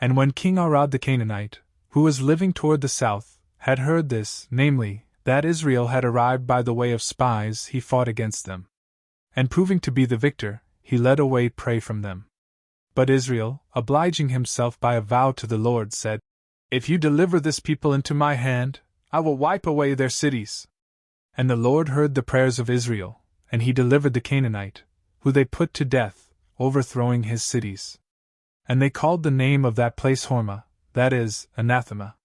And when King Arad the Canaanite, who was living toward the south, had heard this, namely, that Israel had arrived by the way of spies, he fought against them. And proving to be the victor, he led away prey from them. But Israel, obliging himself by a vow to the Lord, said, If you deliver this people into my hand, I will wipe away their cities. And the Lord heard the prayers of Israel, and he delivered the Canaanite, who they put to death, overthrowing his cities. And they called the name of that place Hormah, that is, anathema.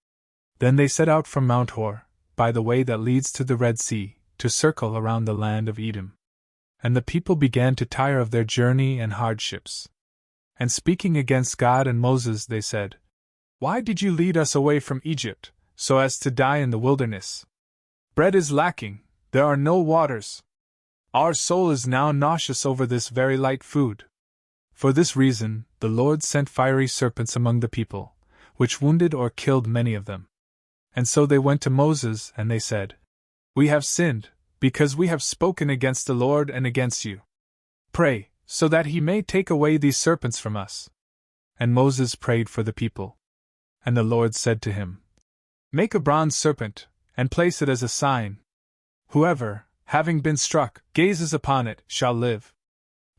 Then they set out from Mount Hor, by the way that leads to the Red Sea, to circle around the land of Edom. And the people began to tire of their journey and hardships. And speaking against God and Moses, they said, Why did you lead us away from Egypt, so as to die in the wilderness? Bread is lacking, there are no waters. Our soul is now nauseous over this very light food. For this reason, the Lord sent fiery serpents among the people, which wounded or killed many of them. And so they went to Moses, and they said, We have sinned, because we have spoken against the Lord and against you. Pray, so that he may take away these serpents from us. And Moses prayed for the people. And the Lord said to him, Make a bronze serpent, and place it as a sign. Whoever, having been struck, gazes upon it, shall live.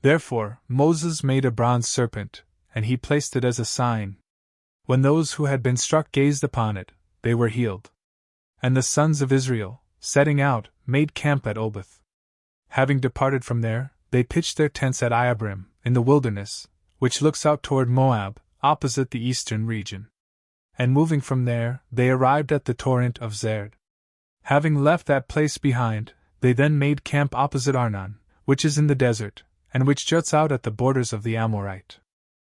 Therefore Moses made a bronze serpent, and he placed it as a sign. When those who had been struck gazed upon it, they were healed. And the sons of Israel, setting out, made camp at Oboth. Having departed from there, they pitched their tents at Iabrim, in the wilderness, which looks out toward Moab, opposite the eastern region. And moving from there, they arrived at the torrent of Zerd. Having left that place behind, they then made camp opposite Arnon, which is in the desert, and which juts out at the borders of the Amorite.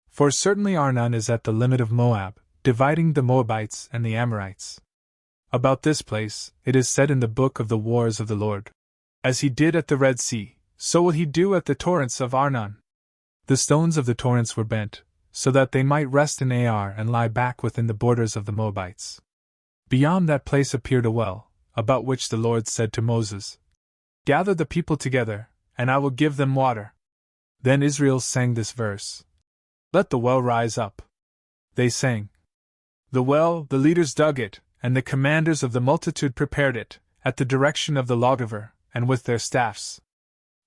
For certainly Arnon is at the limit of Moab, dividing the Moabites and the Amorites. About this place, it is said in the book of the wars of the Lord, As he did at the Red Sea, so will he do at the torrents of Arnon. The stones of the torrents were bent, so that they might rest in Ar and lie back within the borders of the Moabites. Beyond that place appeared a well, about which the Lord said to Moses, Gather the people together, and I will give them water. Then Israel sang this verse, Let the well rise up. They sang, The well, the leaders dug it, and the commanders of the multitude prepared it, at the direction of the lawgiver, and with their staffs.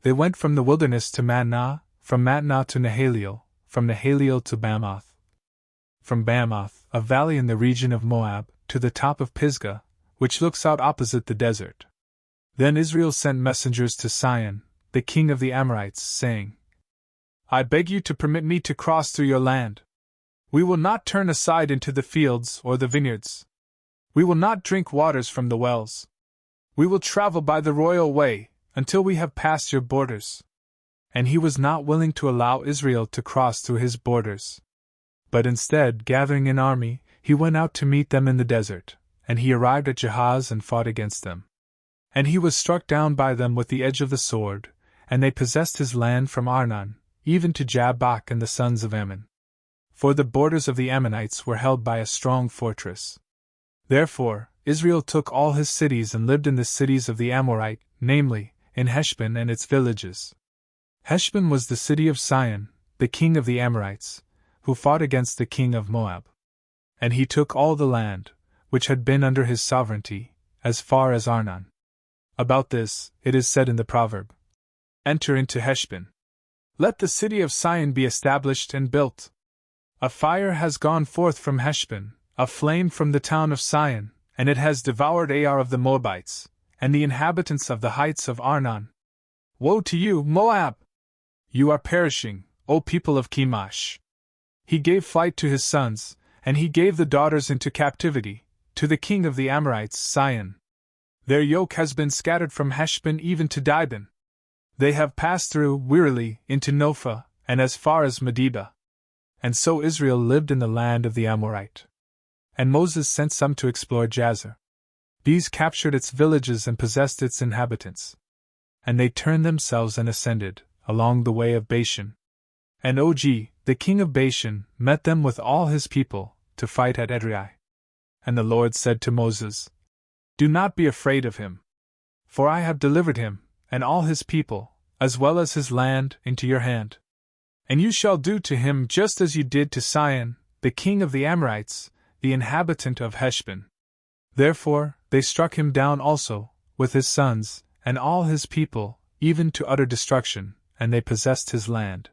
They went from the wilderness to Matnah, from Matnah to Nahaliel, from Nahaliel to Bamoth. From Bamoth, a valley in the region of Moab, to the top of Pisgah, which looks out opposite the desert. Then Israel sent messengers to Sihon, the king of the Amorites, saying, I beg you to permit me to cross through your land. We will not turn aside into the fields or the vineyards. We will not drink waters from the wells. We will travel by the royal way, until we have passed your borders. And he was not willing to allow Israel to cross through his borders. But instead, gathering an army, he went out to meet them in the desert, and he arrived at Jahaz and fought against them. And he was struck down by them with the edge of the sword, and they possessed his land from Arnon, even to Jabbok and the sons of Ammon. For the borders of the Ammonites were held by a strong fortress. Therefore, Israel took all his cities and lived in the cities of the Amorite, namely, in Heshbon and its villages. Heshbon was the city of Sihon, the king of the Amorites, who fought against the king of Moab. And he took all the land, which had been under his sovereignty, as far as Arnon. About this, it is said in the proverb, Enter into Heshbon. Let the city of Sihon be established and built. A fire has gone forth from Heshbon, a flame from the town of Sihon, and it has devoured Ar of the Moabites, and the inhabitants of the heights of Arnon. Woe to you, Moab! You are perishing, O people of Chemosh. He gave flight to his sons, and he gave the daughters into captivity, to the king of the Amorites, Sihon. Their yoke has been scattered from Heshbon even to Dibon. They have passed through, wearily, into Nophah, and as far as Medeba. And so Israel lived in the land of the Amorite. And Moses sent some to explore Jazer. These captured its villages and possessed its inhabitants. And they turned themselves and ascended, along the way of Bashan. And Og, the king of Bashan, met them with all his people, to fight at Edrei. And the Lord said to Moses, Do not be afraid of him. For I have delivered him, and all his people, as well as his land, into your hand. And you shall do to him just as you did to Sihon, the king of the Amorites, the inhabitant of Heshbon. Therefore, they struck him down also, with his sons, and all his people, even to utter destruction, and they possessed his land.